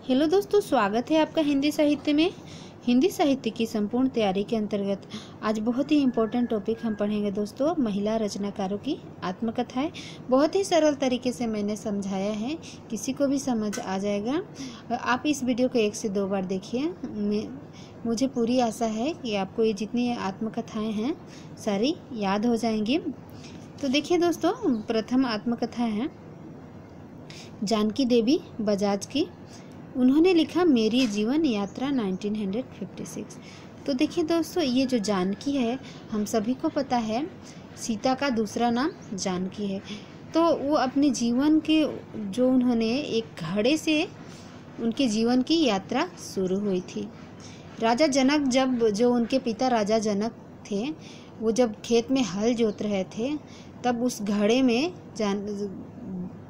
Hello दोस्तों, स्वागत है आपका हिंदी साहित्य में। हिंदी साहित्य की संपूर्ण तैयारी के अंतर्गत आज बहुत ही इम्पोर्टेंट टॉपिक हम पढ़ेंगे दोस्तों, महिला रचनाकारों की आत्मकथाएं। बहुत ही सरल तरीके से मैंने समझाया है, किसी को भी समझ आ जाएगा। आप इस वीडियो को 1 से 2 बार देखिए। मुझे पूरी आशा है कि आपको ये जितनी आत्मकथाएँ हैं सारी याद हो जाएंगी। तो देखिए दोस्तों, प्रथम आत्मकथा है जानकी देवी बजाज की। उन्होंने लिखा मेरी जीवन यात्रा 1956। तो देखिए दोस्तों, ये जो जानकी है हम सभी को पता है सीता का दूसरा नाम जानकी है। तो वो अपने जीवन के जो उन्होंने एक घड़े से उनके जीवन की यात्रा शुरू हुई थी। राजा जनक जो उनके पिता राजा जनक थे, वो जब खेत में हल जोत रहे थे तब उस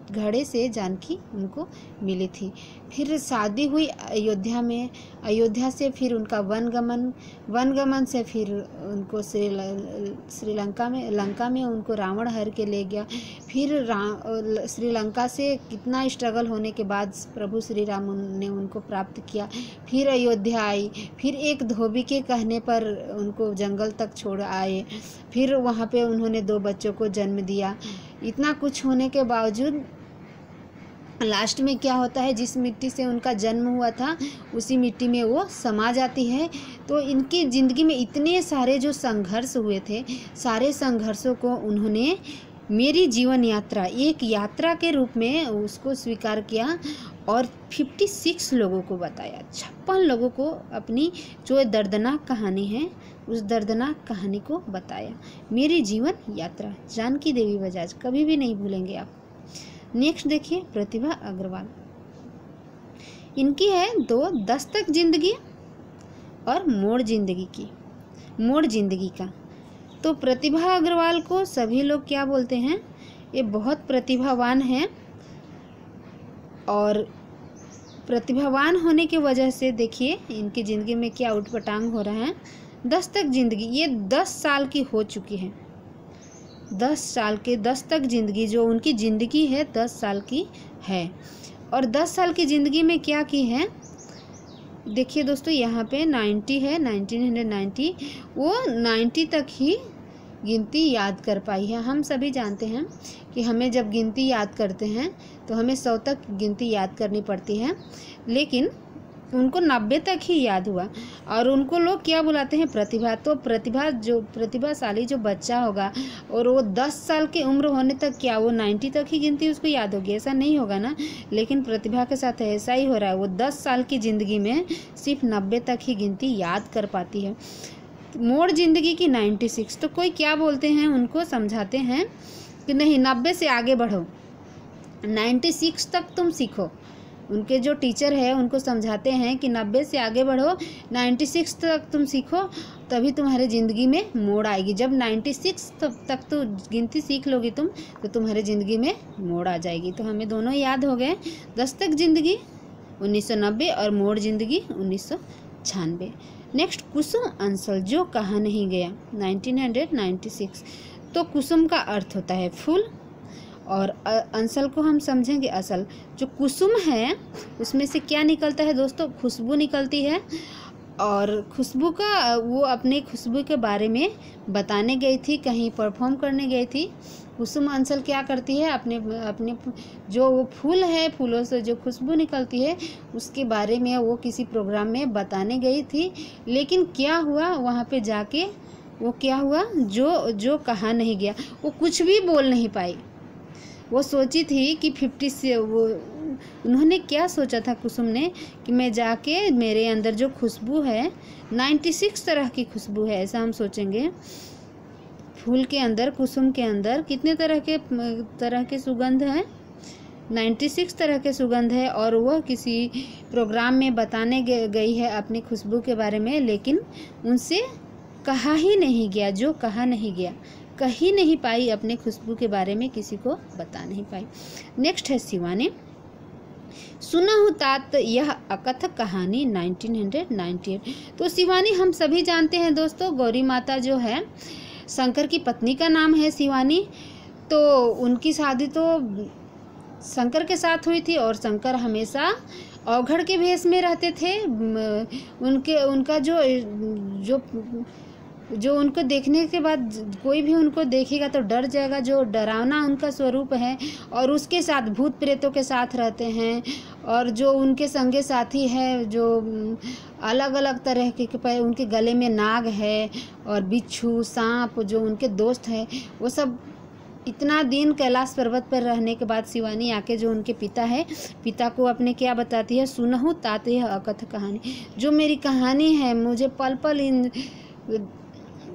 घड़े से जानकी उनको मिली थी। फिर शादी हुई अयोध्या में, अयोध्या से फिर उनका वनगमन से फिर उनको लंका में उनको रावण हर के ले गया। फिर श्रीलंका से कितना स्ट्रगल होने के बाद प्रभु श्री राम ने उनको प्राप्त किया। फिर अयोध्या आई, फिर एक धोबी के कहने पर उनको जंगल तक छोड़ आए। फिर वहाँ पे उन्होंने 2 बच्चों को जन्म दिया। इतना कुछ होने के बावजूद लास्ट में क्या होता है, जिस मिट्टी से उनका जन्म हुआ था उसी मिट्टी में वो समा जाती है। तो इनकी ज़िंदगी में इतने सारे जो संघर्ष हुए थे, सारे संघर्षों को उन्होंने मेरी जीवन यात्रा एक यात्रा के रूप में उसको स्वीकार किया और 56 लोगों को बताया, 56 लोगों को अपनी जो दर्दनाक कहानी है उस दर्दनाक कहानी को बताया। मेरी जीवन यात्रा, जानकी देवी बजाज, कभी भी नहीं भूलेंगे आप। नेक्स्ट देखिए प्रतिभा अग्रवाल। इनकी है 2 दस्तक जिंदगी और मोड़ जिंदगी का। तो प्रतिभा अग्रवाल को सभी लोग क्या बोलते हैं, ये बहुत प्रतिभावान हैं और प्रतिभावान होने की वजह से देखिए इनकी ज़िंदगी में क्या उटपटांग हो रहा है। दस्तक जिंदगी ये 10 साल की हो चुकी है। 10 साल के दस्तक जिंदगी, जो उनकी ज़िंदगी है 10 साल की है। और 10 साल की ज़िंदगी में क्या की है देखिए दोस्तों, यहाँ पे 90 है, 1990, वो 90 तक ही गिनती याद कर पाई है। हम सभी जानते हैं कि हमें जब गिनती याद करते हैं तो हमें 100 तक गिनती याद करनी पड़ती है, लेकिन उनको 90 तक ही याद हुआ। और उनको लोग क्या बुलाते हैं, प्रतिभा। तो प्रतिभाशाली जो बच्चा होगा और वो 10 साल की उम्र होने तक क्या वो 90 तक ही गिनती उसको याद होगी? ऐसा नहीं होगा ना। लेकिन प्रतिभा के साथ ऐसा ही हो रहा है, वो 10 साल की ज़िंदगी में सिर्फ 90 तक ही गिनती याद कर पाती है। मोड़ जिंदगी की 96। तो कोई क्या बोलते हैं, उनको समझाते हैं कि नहीं, 90 से आगे बढ़ो, 96 तक तुम सीखो। उनके जो टीचर है उनको समझाते हैं कि 90 से आगे बढ़ो, 96 तक तुम सीखो, तभी तुम्हारे ज़िंदगी में मोड़ आएगी। जब 96 तक तो गिनती सीख लोगी तुम, तो तुम्हारे ज़िंदगी में मोड़ आ जाएगी। तो हमें दोनों याद हो गए, दस्तक जिंदगी 1990 और मोड़ जिंदगी 1996। नेक्स्ट कुसुम अंसल, जो कहा नहीं गया, 1996। तो कुसुम का अर्थ होता है फूल और अंसल को हम समझेंगे असल। जो कुसुम है उसमें से क्या निकलता है दोस्तों, खुशबू निकलती है। और खुशबू का वो अपने खुशबू के बारे में बताने गई थी, कहीं परफॉर्म करने गई थी। कुसुम अंसल क्या करती है, अपने जो वो फूल है, फूलों से जो खुशबू निकलती है उसके बारे में वो किसी प्रोग्राम में बताने गई थी। लेकिन क्या हुआ वहाँ पे जाके, वो क्या हुआ, जो कहा नहीं गया, वो कुछ भी बोल नहीं पाई। वो सोची थी कि 50 से वो उन्होंने क्या सोचा था कुसुम ने कि मैं जाके मेरे अंदर जो खुशबू है 96 तरह की खुशबू है, ऐसा हम सोचेंगे। फूल के अंदर, कुसुम के अंदर कितने तरह के सुगंध है, 96 तरह के सुगंध है। और वह किसी प्रोग्राम में बताने गई है अपनी खुशबू के बारे में, लेकिन उनसे कहा ही नहीं गया, जो कहा नहीं गया, कही नहीं पाई, अपने खुशबू के बारे में किसी को बता नहीं पाई। नेक्स्ट है शिवानी। सुना हूँ तात यह अकथ कहानी 1998। तो शिवानी हम सभी जानते हैं दोस्तों, गौरी माता जो है शंकर की पत्नी का नाम है शिवानी। तो उनकी शादी तो शंकर के साथ हुई थी और शंकर हमेशा औघड़ के भेष में रहते थे। उनका जो उनको देखने के बाद कोई भी उनको देखेगा तो डर जाएगा, जो डरावना उनका स्वरूप है। और उसके साथ भूत प्रेतों के साथ रहते हैं। और जो उनके संगे साथी है, जो अलग अलग तरह के उनके गले में नाग है और बिच्छू, सांप, जो उनके दोस्त हैं, वो सब इतना दिन कैलाश पर्वत पर रहने के बाद शिवानी आके जो उनके पिता को अपने क्या बताती है, सुनहु तात यह अकथ कहानी। जो मेरी कहानी है, मुझे पल पल इन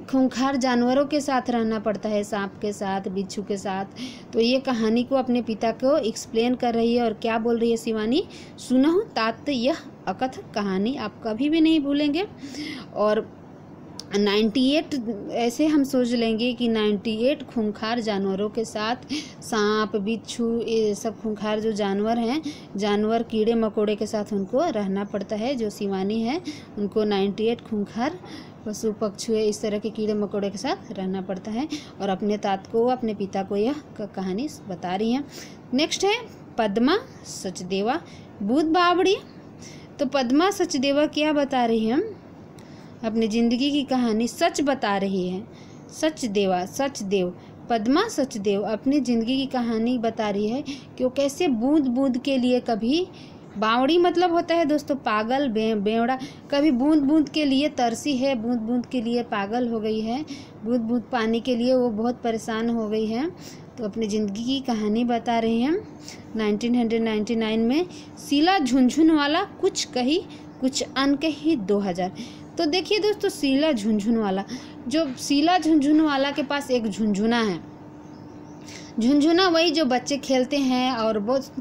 खूंखार जानवरों के साथ रहना पड़ता है, सांप के साथ, बिच्छू के साथ। तो ये कहानी को अपने पिता को एक्सप्लेन कर रही है। और क्या बोल रही है शिवानी, सुनहु तात यह अकथ कहानी, आप कभी भी नहीं भूलेंगे। और 98 ऐसे हम सोच लेंगे कि 98 खूंखार जानवरों के साथ, सांप, बिच्छू, ये सब खूंखार जो जानवर हैं, जानवर, कीड़े मकोड़े के साथ उनको रहना पड़ता है। जो शिवानी है उनको 98 खूंखार पशु पक्षी, इस तरह के कीड़े मकोड़े के साथ रहना पड़ता है। और अपने अपने पिता को यह कहानी बता रही हैं। नेक्स्ट है पद्मा सचदेवा भूत बावड़ी। तो पद्मा सचदेवा क्या बता रही है, अपनी ज़िंदगी की कहानी सच बता रही है। सचदेव पद्मा सचदेव अपनी ज़िंदगी की कहानी बता रही है कि वो कैसे बूंद बूंद के लिए, कभी बावड़ी मतलब होता है दोस्तों पागल, बेवड़ा, कभी बूंद बूंद के लिए तरसी है, बूंद बूंद के लिए पागल हो गई है, बूंद बूंद पानी के लिए वो बहुत परेशान हो गई है। तो अपनी ज़िंदगी की कहानी बता रही हैं। 1999 में शीला झुनझुनवाला कुछ कही कुछ अनकही 2000। तो देखिए दोस्तों, शीला झुनझुनवाला के पास एक झुनझुना है। झुनझुना वही जो बच्चे खेलते हैं और बहुत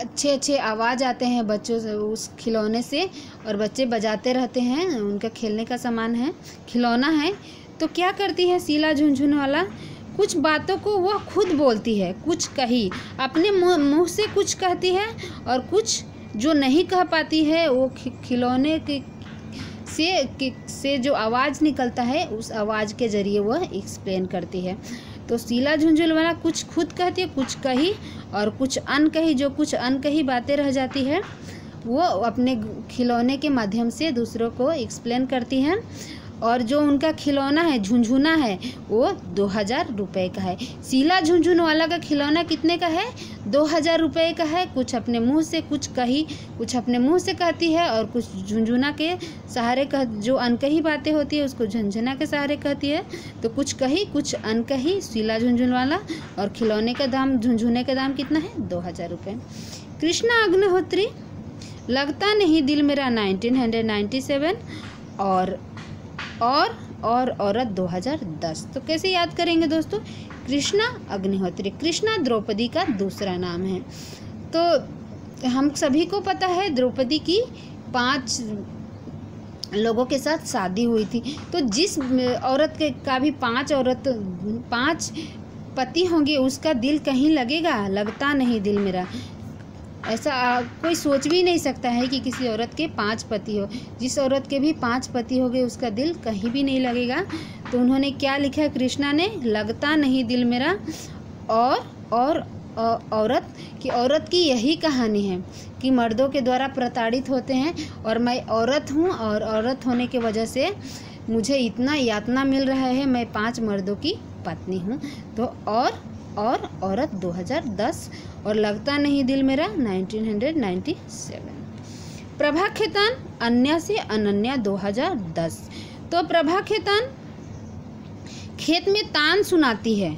अच्छे आवाज़ आते हैं बच्चों से उस खिलौने से, और बच्चे बजाते रहते हैं, उनका खेलने का सामान है, खिलौना है। तो क्या करती है शीला झुनझुनवाला, कुछ बातों को वह खुद बोलती है, कुछ कही अपने मुँह से कुछ कहती है, और कुछ जो नहीं कह पाती है वो खिलौने से जो आवाज़ निकलता है उस आवाज़ के ज़रिए वह एक्सप्लेन करती है। तो शीला झुनझुनवाला कुछ खुद कहती है, कुछ कही, और कुछ अनकही, जो कुछ अनकही बातें रह जाती है वो अपने खिलौने के माध्यम से दूसरों को एक्सप्लेन करती हैं। और जो उनका खिलौना है, झुनझुना है, वो 2000 रुपये का है। शीला झुनझुनवाला का खिलौना कितने का है, 2000 रुपये का है। कुछ अपने मुंह से कुछ कही, कुछ अपने मुंह से कहती है, और कुछ झुनझुना के सहारे जो अनकही बातें होती है उसको झुनझुना के सहारे कहती है। तो कुछ कही कुछ अनकही शीला झुनझुनवाला, और खिलौने का दाम, झुनझुने का दाम कितना है, 2000 रुपये। कृष्णा अग्निहोत्री लगता नहीं दिल मेरा 1997, और औरत 2010। तो कैसे याद करेंगे दोस्तों, कृष्णा अग्निहोत्री। कृष्णा द्रौपदी का दूसरा नाम है। तो हम सभी को पता है द्रौपदी की 5 लोगों के साथ शादी हुई थी। तो जिस औरत का भी 5 पति होंगे उसका दिल कहीं लगेगा, लगता नहीं दिल मेरा। ऐसा कोई सोच भी नहीं सकता है कि किसी औरत के 5 पति हो। जिस औरत के भी 5 पति हो गए उसका दिल कहीं भी नहीं लगेगा। तो उन्होंने क्या लिखा है कृष्णा ने, लगता नहीं दिल मेरा। और औरत की यही कहानी है कि मर्दों के द्वारा प्रताड़ित होते हैं, और मैं औरत हूँ, और औरत होने की वजह से मुझे इतना यातना मिल रहा है, मैं 5 मर्दों की पत्नी हूँ। तो और औरत 2010, और लगता नहीं दिल मेरा 1997। प्रभा खेतान अन्या से अनन्या 2010। तो प्रभा खेतान खेत में तान सुनाती है।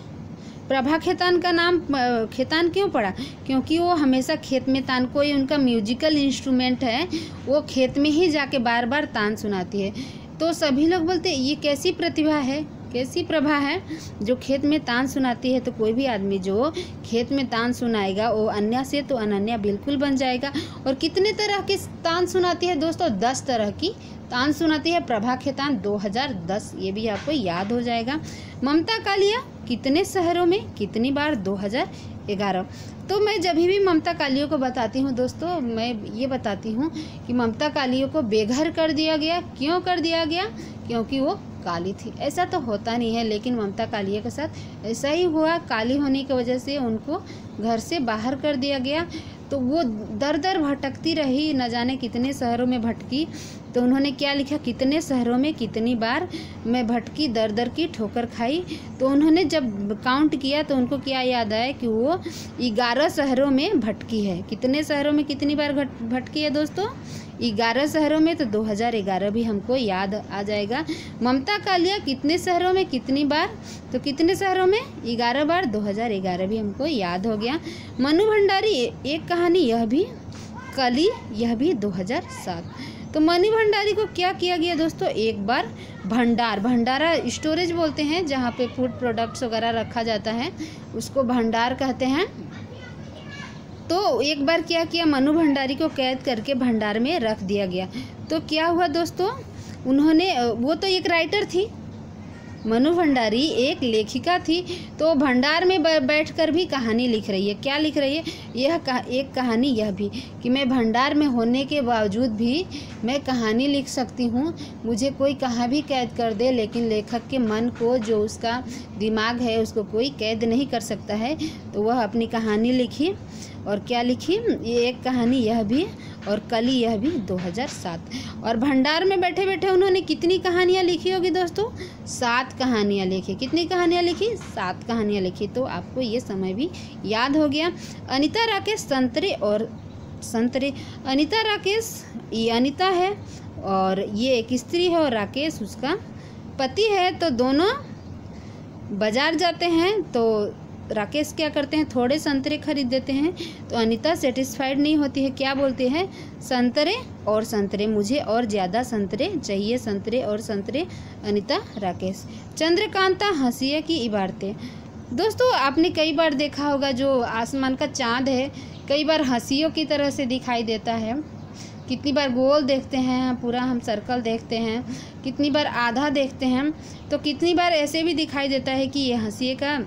प्रभा खेतान का नाम खेतान क्यों पड़ा, क्योंकि वो हमेशा खेत में तान, कोई उनका म्यूजिकल इंस्ट्रूमेंट है, वो खेत में ही जाके बार बार तान सुनाती है। तो सभी लोग बोलते हैं ये कैसी प्रतिभा है, कैसी प्रभा है जो खेत में तान सुनाती है। तो कोई भी आदमी जो खेत में तान सुनाएगा वो अन्या से तो अनन्या बिल्कुल बन जाएगा। और कितने तरह के तान सुनाती है दोस्तों, 10 तरह की तान सुनाती है प्रभा खेतान 2010, ये भी आपको याद हो जाएगा। ममता कालिया कितने शहरों में कितनी बार, 2011। तो मैं जब भी ममता कालियों को बताती हूँ दोस्तों, मैं ये बताती हूँ कि ममता कालियों को बेघर कर दिया गया। क्यों कर दिया गया, क्योंकि वो काली थी। ऐसा तो होता नहीं है, लेकिन ममता कालिया के साथ ऐसा ही हुआ। काली होने की वजह से उनको घर से बाहर कर दिया गया। तो वो दर दर भटकती रही, न जाने कितने शहरों में भटकी। तो उन्होंने क्या लिखा, कितने शहरों में कितनी बार मैं भटकी, दर दर की ठोकर खाई। तो उन्होंने जब काउंट किया तो उनको क्या याद आया कि वो 11 शहरों में भटकी है। कितने शहरों में कितनी बार भटकी है दोस्तों, 11 शहरों में। तो 2011 भी हमको याद आ जाएगा। ममता कालिया कितने शहरों में कितनी बार, तो कितने शहरों में 11 बार, 2011 भी हमको याद हो गया। मनु भंडारी एक कहानी, यह भी कली, यह भी 2007। तो मनु भंडारी को क्या किया गया दोस्तों, एक बार भंडारा स्टोरेज बोलते हैं, जहाँ पे फूड प्रोडक्ट्स वगैरह रखा जाता है उसको भंडार कहते हैं। तो एक बार क्या किया, मनु भंडारी को कैद करके भंडार में रख दिया गया। तो क्या हुआ दोस्तों, उन्होंने, वो तो एक राइटर थी, मनु भंडारी एक लेखिका थी, तो भंडार में बैठकर भी कहानी लिख रही है। क्या लिख रही है, एक कहानी यह भी कि मैं भंडार में होने के बावजूद भी मैं कहानी लिख सकती हूँ, मुझे कोई कहाँ भी कैद कर दे, लेकिन लेखक के मन को, जो उसका दिमाग है, उसको कोई कैद नहीं कर सकता है। तो वह अपनी कहानी लिखी, और क्या लिखी, ये एक कहानी यह भी और कली, यह भी 2007। और भंडार में बैठे बैठे उन्होंने कितनी कहानियाँ लिखी होगी दोस्तों, 7 कहानियाँ लिखी। कितनी कहानियाँ लिखी, 7 कहानियाँ लिखी। तो आपको ये समय भी याद हो गया। अनीता राकेश संतरे, अनीता राकेश, ये अनीता है और ये एक स्त्री है, और राकेश उसका पति है। तो दोनों बाजार जाते हैं, तो राकेश क्या करते हैं, थोड़े संतरे खरीद देते हैं। तो अनीता सेटिस्फाइड नहीं होती है, क्या बोलती है, संतरे और संतरे, मुझे और ज़्यादा संतरे चाहिए, संतरे और संतरे। अनीता राकेश। चंद्रकांता हंसिया की इबारतें। दोस्तों आपने कई बार देखा होगा, जो आसमान का चाँद है कई बार हंसियों की तरह से दिखाई देता है। कितनी बार गोल देखते हैं, पूरा हम सर्कल देखते हैं, कितनी बार आधा देखते हैं, तो कितनी बार ऐसे भी दिखाई देता है कि ये हंसिए का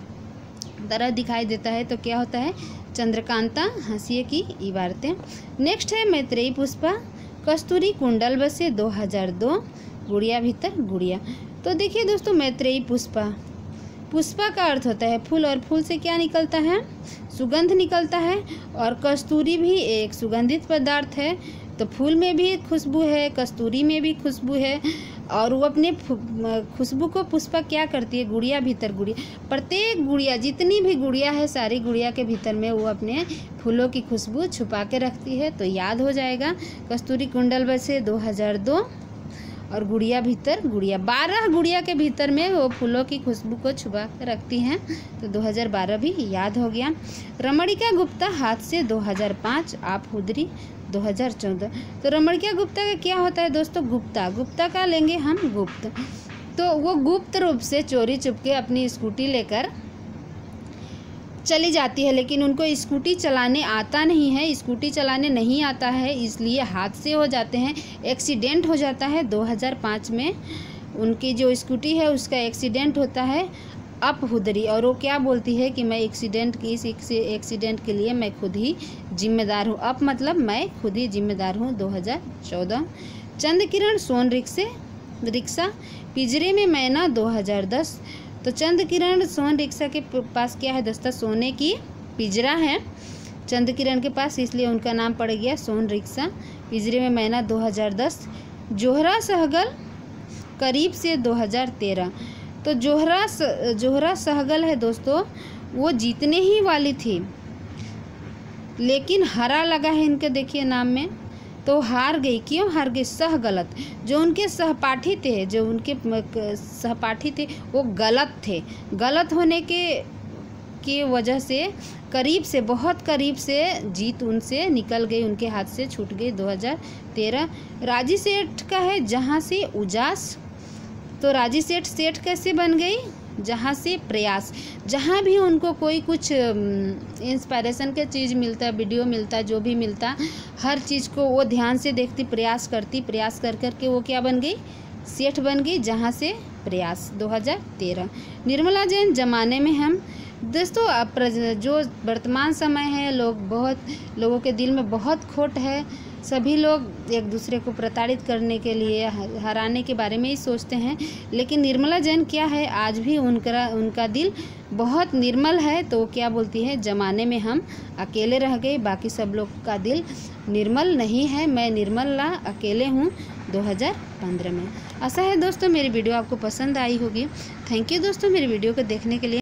तरह दिखाई देता है। तो क्या होता है, चंद्रकांता हंसिए की इबारतें। नेक्स्ट है मैत्रेयी पुष्पा, कस्तूरी कुंडल बसे 2002, गुड़िया भीतर गुड़िया। तो देखिए दोस्तों, मैत्रेयी पुष्पा, पुष्पा का अर्थ होता है फूल, और फूल से क्या निकलता है, सुगंध निकलता है। और कस्तूरी भी एक सुगंधित पदार्थ है, तो फूल में भी खुशबू है, कस्तूरी में भी खुशबू है, और वो अपने खुशबू को पुष्पा क्या करती है, गुड़िया भीतर गुड़िया, प्रत्येक गुड़िया, जितनी भी गुड़िया है, सारी गुड़िया के भीतर में वो अपने फूलों की खुशबू छुपा के रखती है। तो याद हो जाएगा, कस्तूरी कुंडल बसे 2002 और गुड़िया भीतर गुड़िया, 12 गुड़िया के भीतर में वो फूलों की खुशबू को छुपा के रखती हैं। तो 2012 भी याद हो गया। रमणिका गुप्ता हाथ से 2005, आप हुदरी 2014। तो रमणिका गुप्ता का क्या होता है दोस्तों, गुप्ता का लेंगे हम गुप्त। तो वो गुप्त रूप से चोरी चुपके अपनी स्कूटी लेकर चली जाती है, लेकिन उनको स्कूटी चलाने आता नहीं है, स्कूटी चलाने नहीं आता है, इसलिए हादसे हो जाते हैं, एक्सीडेंट हो जाता है। 2005 में उनकी जो स्कूटी है उसका एक्सीडेंट होता है। अप हुदरी, और वो क्या बोलती है कि मैं एक्सीडेंट के लिए मैं खुद ही जिम्मेदार हूँ। अप मतलब मैं खुद ही जिम्मेदार हूँ। 2014। चंद्रकिरण सोन रिक्शा, पिंजरे में मैना 2010। तो चंद्रकिरण सोन रिक्शा के पास क्या है दोस्तों, सोने की पिंजरा है चंद्रकिरण के पास, इसलिए उनका नाम पड़ गया सोन रिक्शा। पिंजरे में मैना 2010। जोहरा सहगल करीब से 2013। तो जोहरा सहगल है दोस्तों, वो जीतने ही वाली थी, लेकिन हरा लगा है इनके, देखिए नाम में, तो हार गई। क्यों हार गई, सह गलत, जो उनके सहपाठी थे वो गलत थे, गलत होने के वजह से करीब से, बहुत करीब से जीत उनसे निकल गई, उनके हाथ से छूट गई। 2013। राजी सेठ का है जहाँ से उजास। तो राजी सेठ कैसे बन गई, जहाँ से प्रयास, जहाँ भी उनको कोई कुछ इंस्पायरेशन का चीज़ मिलता, वीडियो मिलता, जो भी मिलता, हर चीज़ को वो ध्यान से देखती, प्रयास करती, प्रयास कर करके वो क्या बन गई, सेठ बन गई, जहाँ से प्रयास। 2013। निर्मला जैन, जमाने में हम। दोस्तों अब जो वर्तमान समय है, लोगों के दिल में बहुत खोट है। सभी लोग एक दूसरे को प्रताड़ित करने के लिए, हराने के बारे में ही सोचते हैं। लेकिन निर्मला जैन क्या है, आज भी उनका दिल बहुत निर्मल है। तो क्या बोलती है, ज़माने में हम अकेले रह गए, बाकी सब लोग का दिल निर्मल नहीं है। मैं निर्मला अकेले हूँ 2015 में। आशा है दोस्तों मेरी वीडियो आपको पसंद आई होगी। थैंक यू दोस्तों मेरी वीडियो को देखने के लिए।